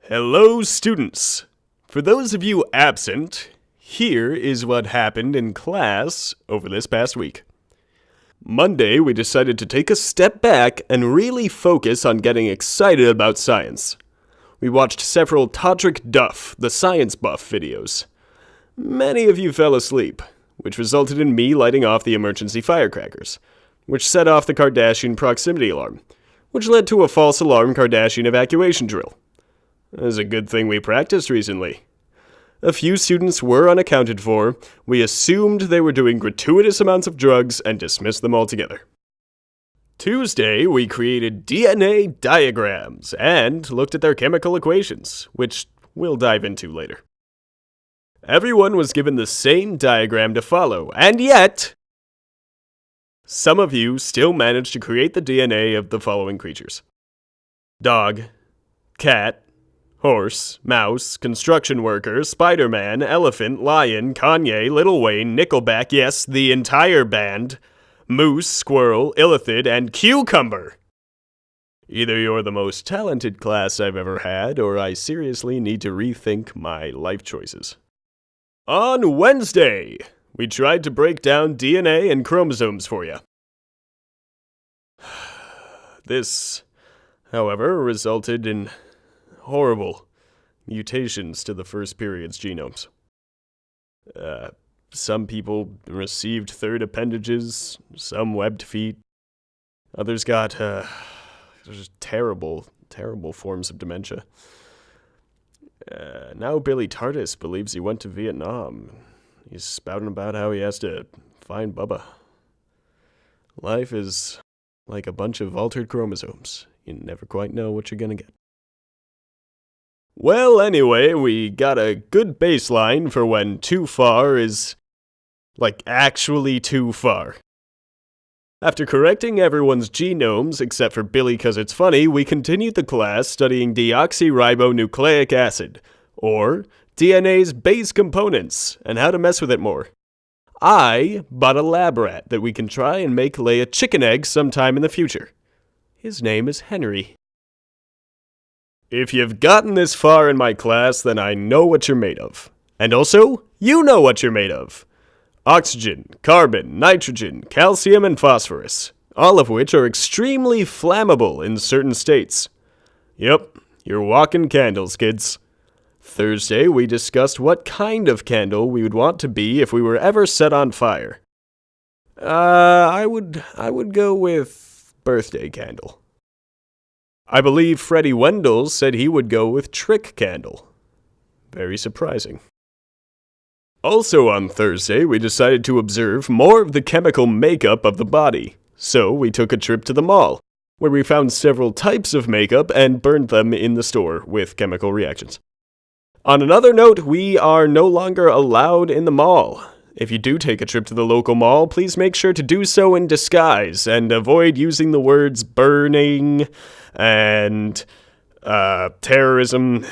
Hello, students! For those of you absent, here is what happened in class over this past week. Monday, we decided to take a step back and really focus on getting excited about science. We watched several Todrick Duff, the science buff videos. Many of you fell asleep, which resulted in me lighting off the emergency firecrackers, which set off the Kardashian proximity alarm, which led to a false alarm Kardashian evacuation drill. It was a good thing we practiced recently. A few students were unaccounted for. We assumed they were doing gratuitous amounts of drugs and dismissed them altogether. Tuesday, we created DNA diagrams and looked at their chemical equations, which we'll dive into later. Everyone was given the same diagram to follow, and yet, some of you still managed to create the DNA of the following creatures: dog, cat, horse, mouse, construction worker, Spider-Man, elephant, lion, Kanye, Lil Wayne, Nickelback, yes, the entire band, moose, squirrel, illithid, and cucumber. Either you're the most talented class I've ever had, or I seriously need to rethink my life choices. On Wednesday, we tried to break down DNA and chromosomes for you. This, however, resulted in horrible mutations to the first period's genomes. Some people received third appendages, some webbed feet. Others got just terrible forms of dementia. Now Billy Tardis believes he went to Vietnam. He's spouting about how he has to find Bubba. Life is like a bunch of altered chromosomes. You never quite know what you're gonna get. Well, anyway, we got a good baseline for when too far is, like, actually too far. After correcting everyone's genomes, except for Billy 'cause it's funny, we continued the class studying deoxyribonucleic acid, or DNA's base components, and how to mess with it more. I bought a lab rat that we can try and make lay a chicken egg sometime in the future. His name is Henry. If you've gotten this far in my class, then I know what you're made of. And also, you know what you're made of. Oxygen, carbon, nitrogen, calcium, and phosphorus, all of which are extremely flammable in certain states. Yep, you're walking candles, kids. Thursday, we discussed what kind of candle we would want to be if we were ever set on fire. I would go with birthday candle. I believe Freddie Wendell said he would go with trick candle. Very surprising. Also on Thursday, we decided to observe more of the chemical makeup of the body. So we took a trip to the mall, where we found several types of makeup and burned them in the store with chemical reactions. On another note, we are no longer allowed in the mall. If you do take a trip to the local mall, please make sure to do so in disguise and avoid using the words burning and terrorism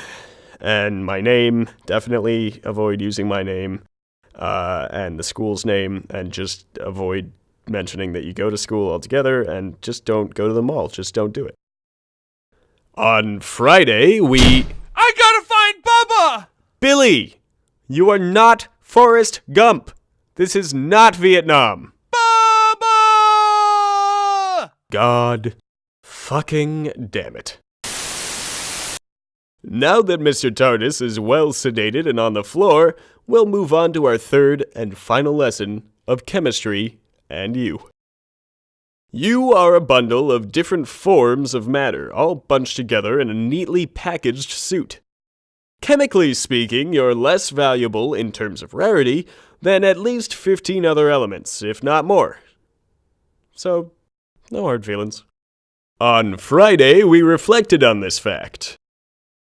and my name. Definitely avoid using my name and the school's name, and just avoid mentioning that you go to school altogether, and just don't go to the mall. Just don't do it. On Friday, I gotta find Bubba! Billy, you are not Forrest Gump. This is not Vietnam. Bubba! God fucking damn it. Now that Mr. Tardis is well sedated and on the floor, we'll move on to our third and final lesson of chemistry and you. You are a bundle of different forms of matter, all bunched together in a neatly packaged suit. Chemically speaking, you're less valuable in terms of rarity than at least 15 other elements, if not more. So, no hard feelings. On Friday, we reflected on this fact.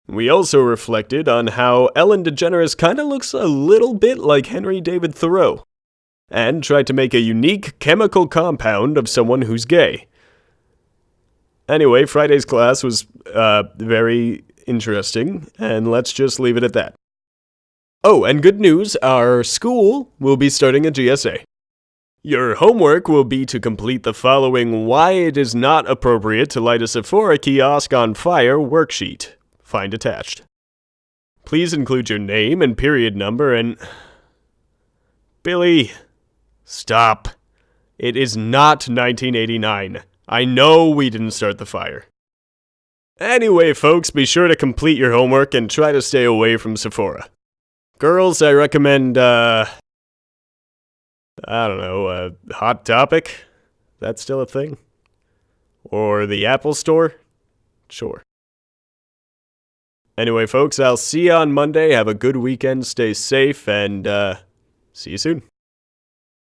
We also reflected on how Ellen DeGeneres kinda looks a little bit like Henry David Thoreau, and tried to make a unique chemical compound of someone who's gay. Anyway, Friday's class was very interesting, and let's just leave it at that. Oh, and good news, our school will be starting a GSA. Your homework will be to complete the following Why It Is Not Appropriate to Light a Sephora Kiosk on Fire worksheet. Find attached. Please include your name and period number and... Billy, stop. It is not 1989. I know we didn't start the fire. Anyway, folks, be sure to complete your homework and try to stay away from Sephora. Girls, I recommend, Hot Topic? That's still a thing? Or the Apple Store? Sure. Anyway, folks, I'll see you on Monday. Have a good weekend, stay safe, and, see you soon.